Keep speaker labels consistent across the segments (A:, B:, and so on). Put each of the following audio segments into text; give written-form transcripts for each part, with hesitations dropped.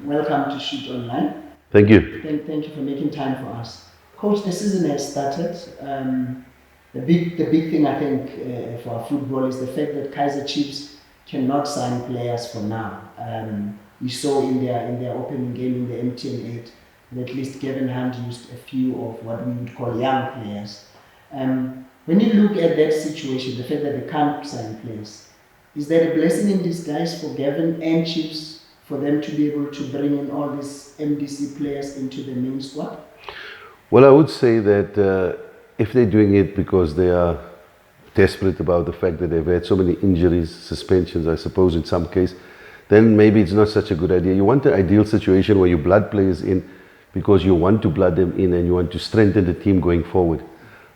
A: Welcome to Shoot Online.
B: Thank you.
A: Thank you for making time for us. Coach, the season has started. The big thing I think for our football is the fact that Kaizer Chiefs cannot sign players for now. We saw in their opening game in the MTN 8 that at least Gavin Hunt used a few of what we would call young players. When you look at that situation, the fact that they can't sign players, is that a blessing in disguise for Gavin and Chiefs for them to be able to bring in all these MDC players into the main squad?
B: Well, I would say that if they're doing it because they are desperate about the fact that they've had so many injuries, suspensions, I suppose in some case, then maybe it's not such a good idea. You want the ideal situation where you blood players in because you want to blood them in and you want to strengthen the team going forward.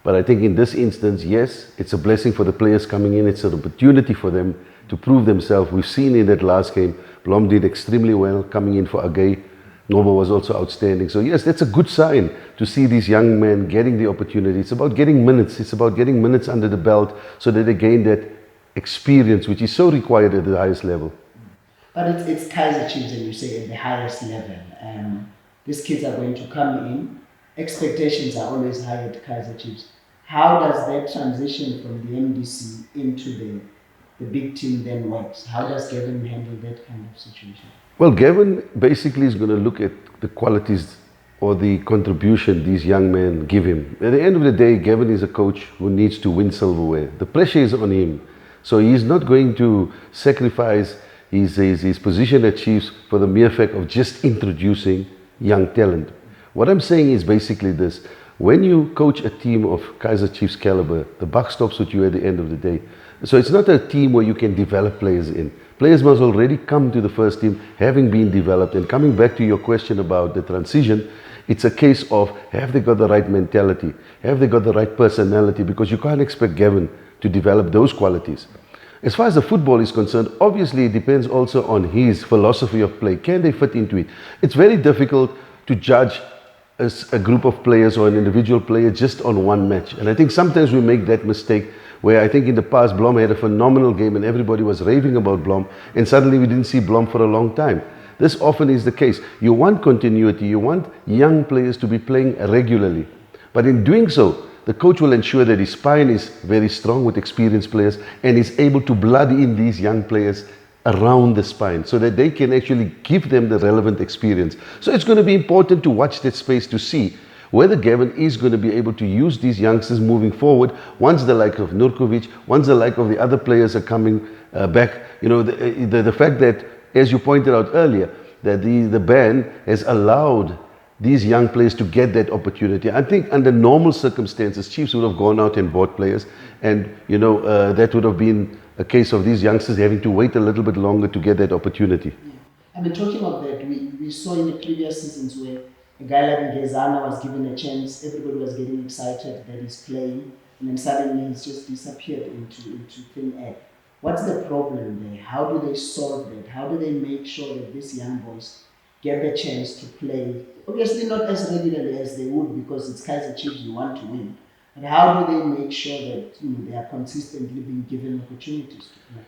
B: But I think in this instance, yes, it's a blessing for the players coming in. It's an opportunity for them to prove themselves. We've seen in that last game, Blom did extremely well coming in for Agay. Nova was also outstanding. So yes, that's a good sign to see these young men getting the opportunity. It's about getting minutes. It's about getting minutes under the belt so that they gain that experience, which is so required at the highest level.
A: But it's Kaizer Chiefs, and you say at the highest level. These kids are going to come in. Expectations are always high at Kaizer Chiefs. How does that transition from the MDC into the big team then works? How does Gavin handle that kind of situation?
B: Well, Gavin basically is going to look at the qualities or the contribution these young men give him. At the end of the day, Gavin is a coach who needs to win silverware. The pressure is on him. So he's not going to sacrifice his position at Chiefs for the mere fact of just introducing young talent. What I'm saying is basically this. When you coach a team of Kaizer Chiefs caliber, the buck stops with you at the end of the day. So it's not a team where you can develop players in. Players must already come to the first team having been developed. And coming back to your question about the transition, it's a case of have they got the right mentality? Have they got the right personality? Because you can't expect Gavin to develop those qualities. As far as the football is concerned, obviously it depends also on his philosophy of play. Can they fit into it? It's very difficult to judge as a group of players or an individual player just on one match. And I think sometimes we make that mistake where I think in the past Blom had a phenomenal game and everybody was raving about Blom and suddenly we didn't see Blom for a long time. This often is the case. You want continuity, you want young players to be playing regularly. But in doing so, the coach will ensure that his spine is very strong with experienced players and is able to blood in these young players around the spine so that they can actually give them the relevant experience. So it's going to be important to watch that space to see whether Gavin is going to be able to use these youngsters moving forward once the like of Nurkovic, once the like of the other players are coming back. You know, the fact that, as you pointed out earlier, that the ban has allowed these young players to get that opportunity. I think under normal circumstances, Chiefs would have gone out and bought players and, you know, that would have been a case of these youngsters having to wait a little bit longer to get that opportunity.
A: Yeah. I mean, talking of that, we saw in the previous seasons where a guy like Ngezana was given a chance, everybody was getting excited that he's playing, and then suddenly he's just disappeared into thin air. What's the problem there? How do they solve that? How do they make sure that these young boys get the chance to play? Obviously not as regularly as they would because it's Kaizer Chiefs, you want to win. But how do they make sure that they are consistently being given opportunities to play?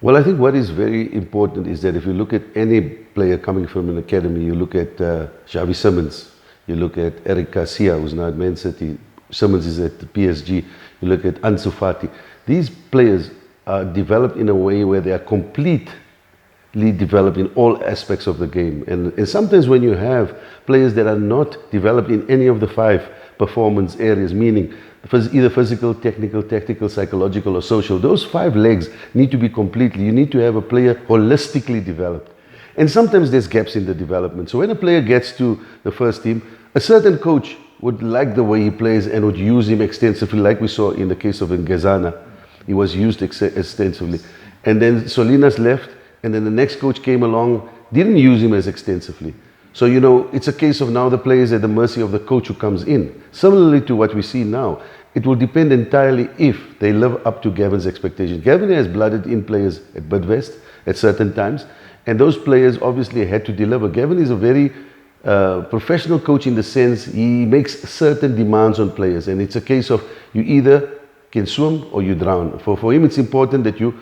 B: Well, I think what is very important is that if you look at any player coming from an academy, you look at Xavi Simons, you look at Eric Garcia, who's now at Man City, Simons is at the PSG, you look at Ansu Fati. These players are developed in a way where they are completely developed in all aspects of the game. And sometimes when you have players that are not developed in any of the 5 performance areas, meaning either physical, technical, tactical, psychological, or social, those 5 legs need to be completely, you need to have a player holistically developed. And sometimes there's gaps in the development. So when a player gets to the first team, a certain coach would like the way he plays and would use him extensively, like we saw in the case of Ngezana. He was used extensively. And then Solinas left, and then the next coach came along, didn't use him as extensively. So, you know, it's a case of now the player is at the mercy of the coach who comes in. Similarly to what we see now, it will depend entirely if they live up to Gavin's expectations. Gavin has blooded in players at Bidvest at certain times, and those players obviously had to deliver. Gavin is a very professional coach in the sense he makes certain demands on players, and it's a case of you either can swim or you drown. For him, it's important that you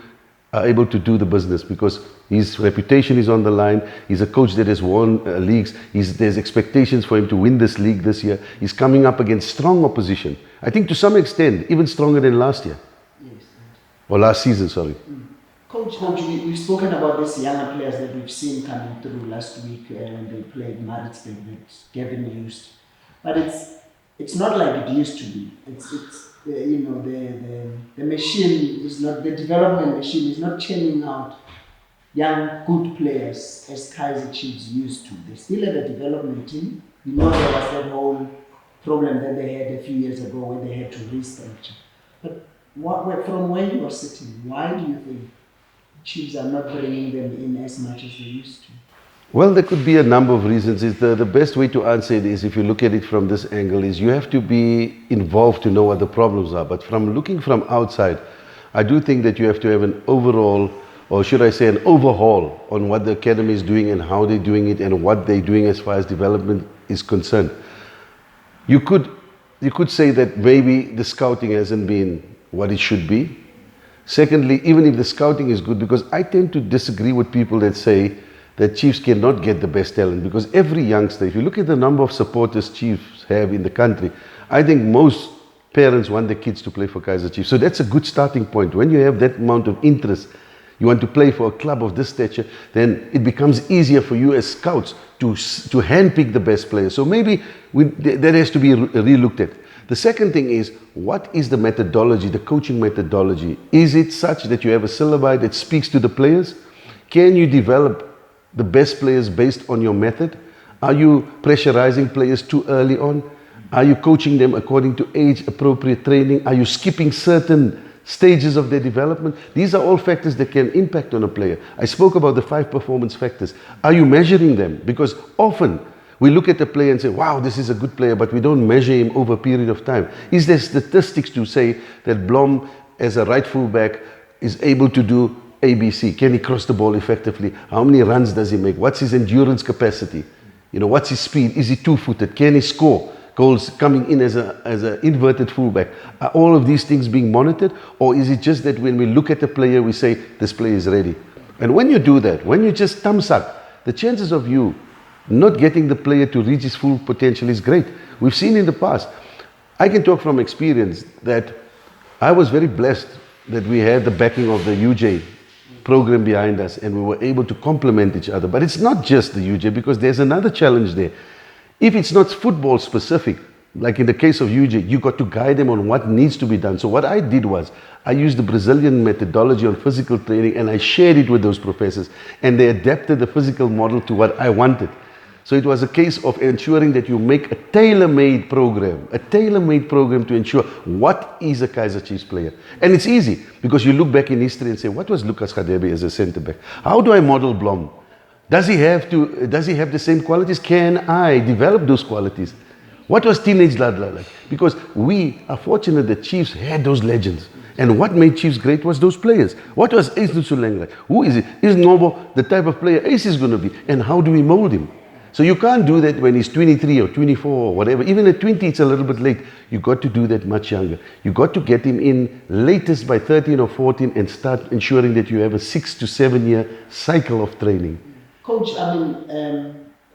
B: are able to do the business because his reputation is on the line. He's a coach that has won leagues. There's expectations for him to win this league this year. He's coming up against strong opposition. I think to some extent, even stronger than last year.
A: Yes.
B: Or last season, sorry.
A: Coach, we've spoken about these younger players that we've seen coming through last week when they played Maritzburg that Gavin used. But it's not like it used to be. The machine is not, the development machine is not churning out young good players as Kaizer Chiefs used to. They still have a development team. You know there was that whole problem that they had a few years ago when they had to restructure. But from where you are sitting, why do you think Chiefs are not bringing them in as much as they used to?
B: Well, there could be a number of reasons. The best way to answer it is, if you look at it from this angle, is you have to be involved to know what the problems are. But from looking from outside, I do think that you have to have an overall, or should I say an overhaul, on what the academy is doing and how they're doing it and what they're doing as far as development is concerned. You could say that maybe the scouting hasn't been what it should be. Secondly, even if the scouting is good, because I tend to disagree with people that say that Chiefs cannot get the best talent, because every youngster, if you look at the number of supporters Chiefs have in the country, I think most parents want their kids to play for Kaizer Chiefs. So that's a good starting point. When you have that amount of interest, you want to play for a club of this stature, then it becomes easier for you as scouts to handpick the best players. So maybe that has to be re-looked at. The second thing is, what is the methodology, the coaching methodology? Is it such that you have a syllabi that speaks to the players? Can you develop the best players based on your method? Are you pressurizing players too early on? Are you coaching them according to age-appropriate training? Are you skipping certain stages of their development? These are all factors that can impact on a player. I spoke about the 5 performance factors. Are you measuring them? Because often we look at a player and say, wow, this is a good player, but we don't measure him over a period of time. Is there statistics to say that Blom, as a right fullback, is able to do ABC? Can he cross the ball effectively? How many runs does he make? What's his endurance capacity? What's his speed? Is he two-footed? Can he score goals coming in as an inverted fullback? Are all of these things being monitored? Or is it just that when we look at a player, we say, this player is ready? And when you do that, when you just thumbs up, the chances of you not getting the player to reach his full potential is great. We've seen in the past. I can talk from experience that I was very blessed that we had the backing of the UJ program behind us and we were able to complement each other. But it's not just the UJ, because there's another challenge there. If it's not football specific, like in the case of UJ, you got to guide them on what needs to be done. So what I did was, I used the Brazilian methodology on physical training and I shared it with those professors, and they adapted the physical model to what I wanted. So it was a case of ensuring that you make a tailor-made program to ensure what is a Kaizer Chiefs player. And it's easy, because you look back in history and say, what was Lucas Radebe as a centre-back? How do I model Blom? Does he have the same qualities? Can I develop those qualities? What was Teenage Ladla like? Because we are fortunate that Chiefs had those legends. And what made Chiefs great was ththose players. What was Ace Nsuling like? Who is he? Is Nobo the type of player Ace is going to be? And how do we mold him? So you can't do that when he's 23 or 24 or whatever. Even at 20, it's a little bit late. You got to do that much younger. You got to get him in latest by 13 or 14 and start ensuring that you have a 6 to 7 year cycle of training.
A: Coach,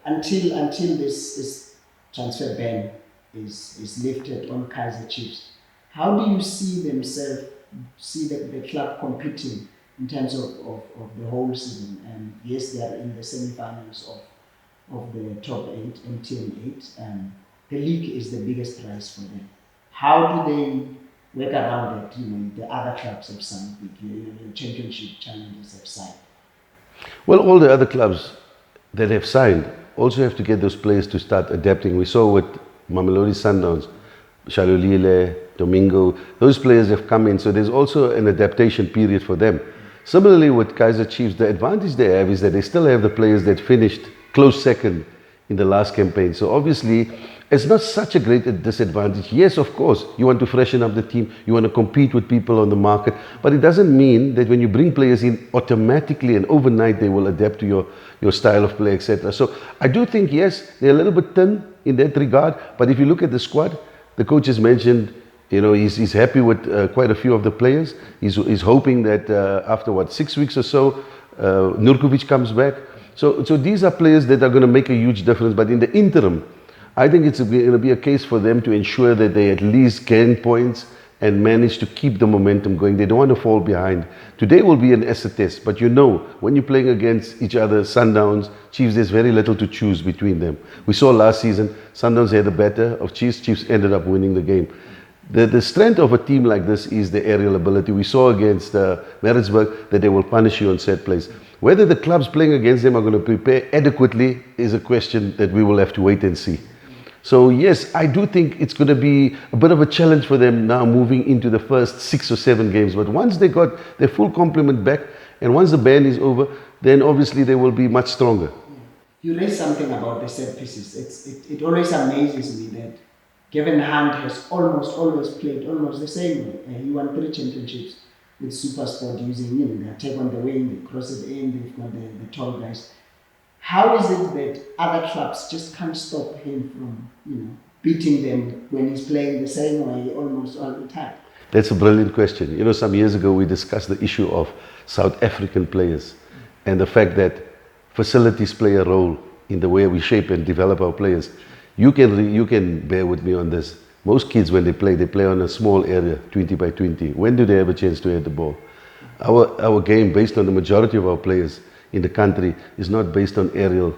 A: until this transfer ban is lifted on Kaizer Chiefs, how do you see the club competing in terms of the whole season? And yes, they are in the semi-finals of the top 8, MTN 8. The league is the biggest prize for them. How do they work around that? The other clubs have signed, the championship challenges have signed.
B: Well, all the other clubs that have signed also have to get those players to start adapting. We saw with Mamelodi Sundowns, Shalulile, Domingo, those players have come in, so there's also an adaptation period for them. Similarly with Kaizer Chiefs, the advantage they have is that they still have the players that finished close second in the last campaign. So obviously, it's not such a great disadvantage. Yes, of course, you want to freshen up the team, you want to compete with people on the market, but it doesn't mean that when you bring players in, automatically and overnight they will adapt to your style of play, etc. So I do think, yes, they're a little bit thin in that regard, but if you look at the squad, the coach has mentioned, You know, he's happy with quite a few of the players. He's hoping that after 6 weeks or so, Nurkovic comes back. So these are players that are going to make a huge difference. But in the interim, I think it's going to be a case for them to ensure that they at least gain points and manage to keep the momentum going. They don't want to fall behind. Today will be an acid test, but you know, when you're playing against each other, Sundowns, Chiefs, there's very little to choose between them. We saw last season, Sundowns had the better of Chiefs. Chiefs ended up winning the game. The strength of a team like this is the aerial ability. We saw against Maritzburg that they will punish you on set plays. Whether the clubs playing against them are going to prepare adequately is a question that we will have to wait and see. So yes, I do think it's going to be a bit of a challenge for them now moving into the first 6 or 7 games. But once they got their full complement back and once the ban is over, then obviously they will be much stronger.
A: You raised something about the set pieces. It always amazes me that Kevin Hunt has almost always played almost the same way. He won 3 championships with SuperSport using the attack on the wing, the cross it in, they've got the tall guys. How is it that other clubs just can't stop him from beating them when he's playing the same way almost all the time?
B: That's a brilliant question. You know, some years ago we discussed the issue of South African players and the fact that facilities play a role in the way we shape and develop our players. You can bear with me on this. Most kids, when they play on a small area, 20 by 20. When do they have a chance to hit the ball? Our game, based on the majority of our players in the country, is not based on aerial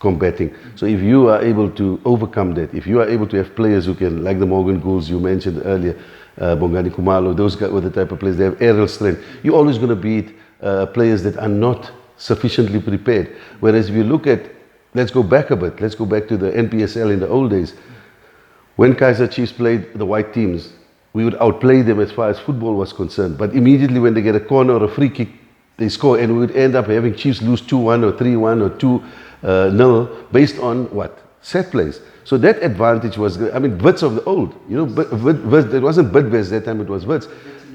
B: combating. So if you are able to overcome that, if you are able to have players who can, like the Morgan Goulds you mentioned earlier, Bongani Kumalo, those guys were the type of players, they have aerial strength. You're always going to beat players that are not sufficiently prepared. Whereas if you look at, let's go back a bit, let's go back to the NPSL in the old days. When Kaizer Chiefs played the white teams, we would outplay them as far as football was concerned. But immediately when they get a corner or a free kick, they score, and we would end up having Chiefs lose 2-1 or 3-1 or 2-0 based on what? Set plays. So that advantage was, I mean, Wits of the old, it wasn't Bidvest that time, it was Wits.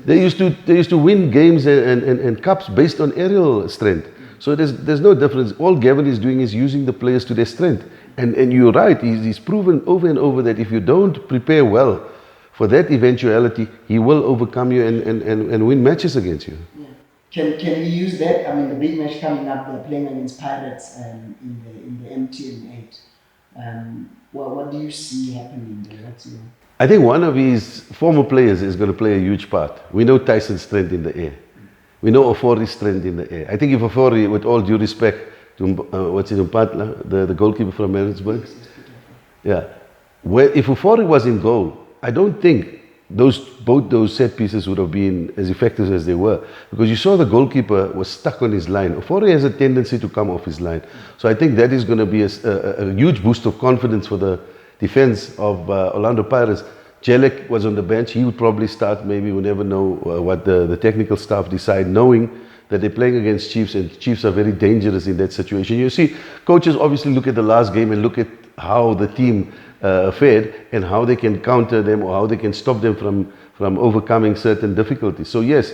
B: They used to win games and cups based on aerial strength. So there's no difference. All Gavin is doing is using the players to their strength. And you're right, he's proven over and over that if you don't prepare well for that eventuality, he will overcome you and win matches against you.
A: Yeah. Can he use that? I mean, the big match coming up, they're playing against Pirates in the MTN 8. What do you see happening there?
B: I think one of his former players is going to play a huge part. We know Tyson's strength in the air. We know Ofori's strength in the air. I think if Ofori, with all due respect to Mpatla, the goalkeeper from Maritzburg, if Ofori was in goal, I don't think both those set pieces would have been as effective as they were, because you saw the goalkeeper was stuck on his line. Ofori has a tendency to come off his line. So I think that is going to be a huge boost of confidence for the defense of Orlando Pirates. Jelek was on the bench. He would probably start. Maybe we never know what the technical staff decide, knowing that they're playing against Chiefs, and Chiefs are very dangerous in that situation. You see, coaches obviously look at the last game and look at how the team fared and how they can counter them or how they can stop them from overcoming certain difficulties. So yes,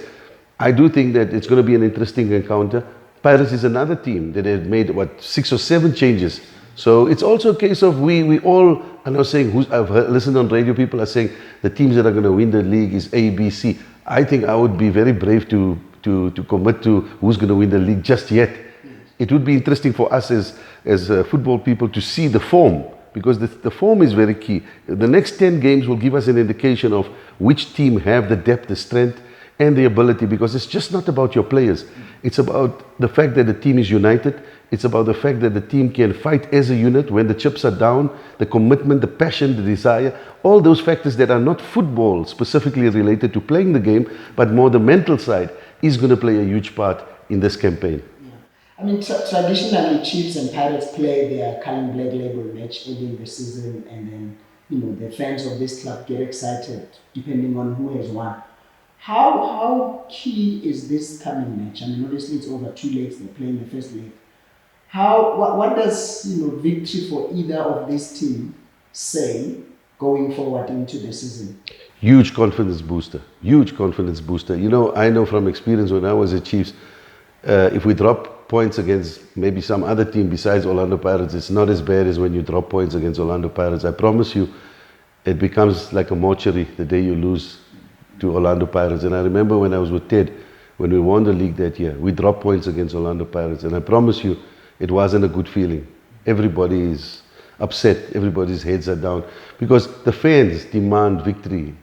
B: I do think that it's going to be an interesting encounter. Pirates is another team that had made 6 or 7 changes. So it's also a case of we all are now saying, I've listened on radio, people are saying the teams that are going to win the league is A, B, C. I think I would be very brave to commit to who's going to win the league just yet. It would be interesting for us as football people to see the form, because the form is very key. The next 10 games will give us an indication of which team have the depth, the strength, and the ability, because it's just not about your players. It's about the fact that the team is united. It's about the fact that the team can fight as a unit when the chips are down, the commitment, the passion, the desire, all those factors that are not football specifically related to playing the game, but more the mental side, is going to play a huge part in this campaign.
A: Yeah. I mean, traditionally, Chiefs and Pirates play their Cullen Black Label match ending the season, and then the fans of this club get excited depending on who has won. How key is this coming match? I mean, obviously it's over 2 legs. They're playing the first leg. What does victory for either of these teams say going forward into the season?
B: Huge confidence booster. Huge confidence booster. I know from experience when I was at Chiefs, if we drop points against maybe some other team besides Orlando Pirates, it's not as bad as when you drop points against Orlando Pirates. I promise you, it becomes like a mortuary the day you lose to Orlando Pirates. And I remember when I was with Ted, when we won the league that year, we dropped points against Orlando Pirates. And I promise you, it wasn't a good feeling. Everybody is upset, everybody's heads are down, because the fans demand victory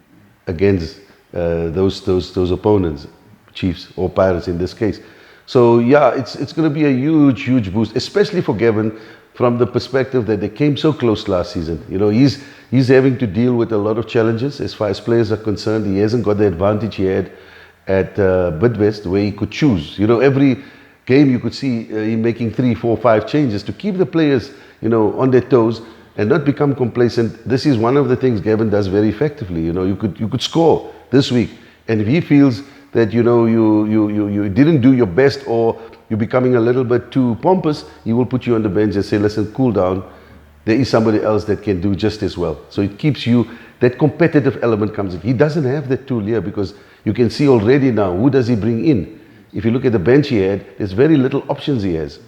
B: against those opponents, Chiefs or Pirates in this case. So yeah, it's going to be a huge boost, especially for Gavin, from the perspective that they came so close last season. You know, he's having to deal with a lot of challenges as far as players are concerned. He hasn't got the advantage he had at Bidvest, where he could choose. You know, every game you could see him making 3, 4, 5 changes to keep the players, you know, on their toes and not become complacent. This is one of the things Gavin does very effectively. You know, you could score this week, and if he feels that, you know, you didn't do your best, or you're becoming a little bit too pompous, he will put you on the bench and say, listen, cool down. There is somebody else that can do just as well. So it keeps you, that competitive element comes in. He doesn't have that tool here, because you can see already now, who does he bring in? If you look at the bench he had, there's very little options he has.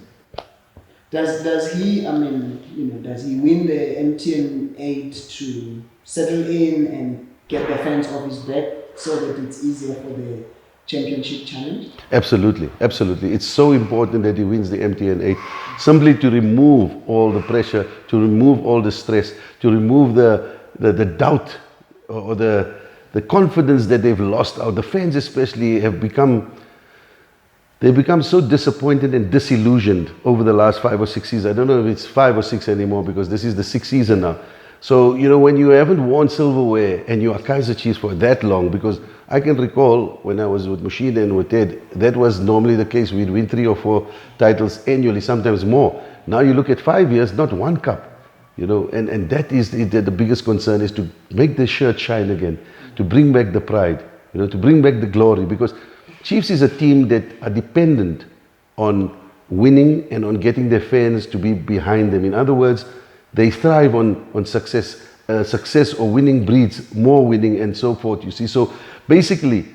A: Does he, I mean, you know, does he win the MTN 8 to settle in and get the fans off his back so that it's easier for the championship challenge?
B: Absolutely. It's so important that he wins the MTN 8, simply to remove all the pressure, to remove all the stress, to remove the doubt or the confidence that they've lost out. The fans especially have become so disappointed and disillusioned over the last 5 or 6 seasons. I don't know if it's 5 or 6 anymore, because this is the 6th season now. So, you know, when you haven't won silverware and you are Kaizer Chiefs for that long, because I can recall when I was with Mushid and with Ted, that was normally the case. We'd win 3 or 4 titles annually, sometimes more. Now you look at 5 years, not one cup. You know, and that is the biggest concern, is to make the shirt shine again, to bring back the pride, you know, to bring back the glory, because Chiefs is a team that are dependent on winning and on getting their fans to be behind them. In other words, they thrive on success. Success or winning breeds more winning, and so forth, you see. So basically,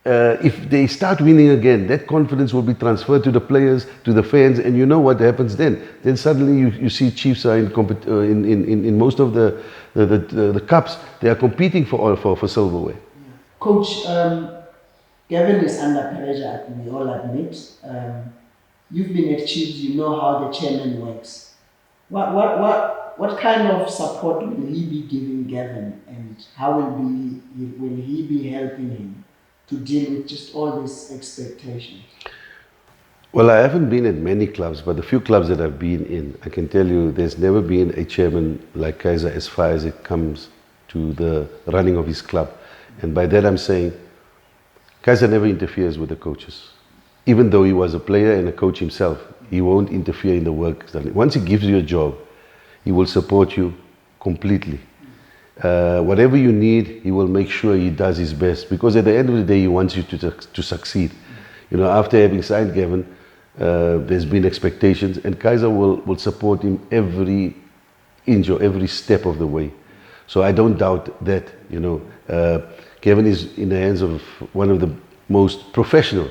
B: if they start winning again, that confidence will be transferred to the players, to the fans, and you know what happens then. Then suddenly you see Chiefs are in most of the cups, they are competing for silverware.
A: Coach, Gavin is under pressure, we all admit. You've been at Chiefs, you know how the chairman works. What kind of support will he be giving Gavin, and how will he be helping him to deal with just all this expectation?
B: Well, I haven't been at many clubs, but the few clubs that I've been in, I can tell you there's never been a chairman like Kaizer as far as it comes to the running of his club. And by that I'm saying, Kaizer never interferes with the coaches. Even though he was a player and a coach himself, he won't interfere in the work done. Once he gives you a job, he will support you completely. Whatever you need, he will make sure he does his best, because at the end of the day, he wants you to succeed. You know, after having signed Gavin, there's been expectations, and Kaizer will support him every inch or every step of the way. So I don't doubt that, you know. Gavin is in the hands of one of the most professional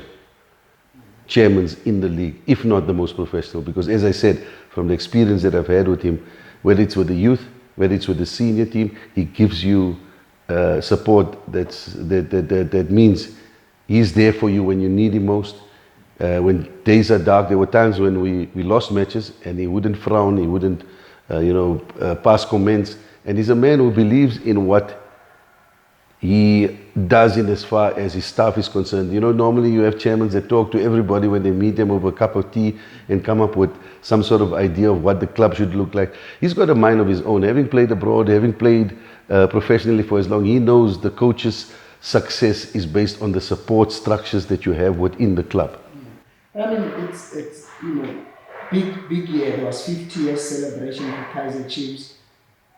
B: chairmen in the league, if not the most professional, because as I said, from the experience that I've had with him, whether it's with the youth, whether it's with the senior team, he gives you support that means he's there for you when you need him most. When days are dark, there were times when we lost matches, and he wouldn't frown, he wouldn't pass comments, and he's a man who believes in what he does in as far as his staff is concerned. You know, normally you have chairmen that talk to everybody when they meet them over a cup of tea and come up with some sort of idea of what the club should look like. He's got a mind of his own. Having played abroad, having played professionally for as long, he knows the coach's success is based on the support structures that you have within the club.
A: I mean, it's you know, big year. There was 50 years celebration for Kaizer Chiefs.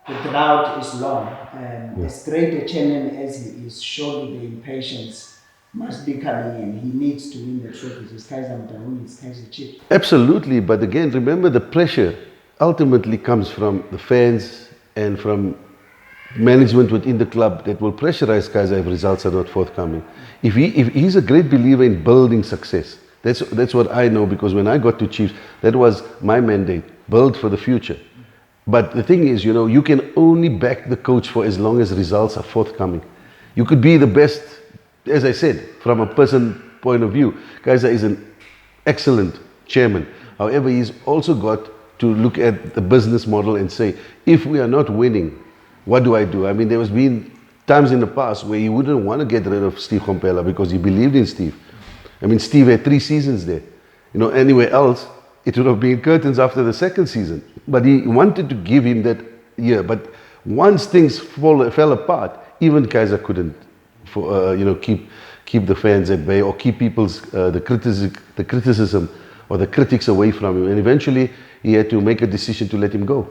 A: The drought is long, and as great a chairman as he is, surely the impatience must be coming in. He needs to win the trophies. It's Kaizer Mtauni, it's Kaizer Chiefs.
B: Absolutely, but again, remember the pressure ultimately comes from the fans and from management within the club that will pressurize Kaizer if results are not forthcoming. If he's a great believer in building success, that's what I know, because when I got to Chiefs, that was my mandate: build for the future. But the thing is, you can only back the coach for as long as results are forthcoming. You could be the best, as I said, from a person point of view. Kaizer is an excellent chairman. However, he's also got to look at the business model and say, if we are not winning, what do I do? I mean, there has been times in the past where he wouldn't want to get rid of Steve Kompella because he believed in Steve. I mean, Steve had 3 seasons there. Anywhere else, it would have been curtains after the second season. But he wanted to give him that year. But once things fell apart, even Kaizer couldn't, keep the fans at bay or keep people's the criticism or the critics away from him. And eventually, he had to make a decision to let him go.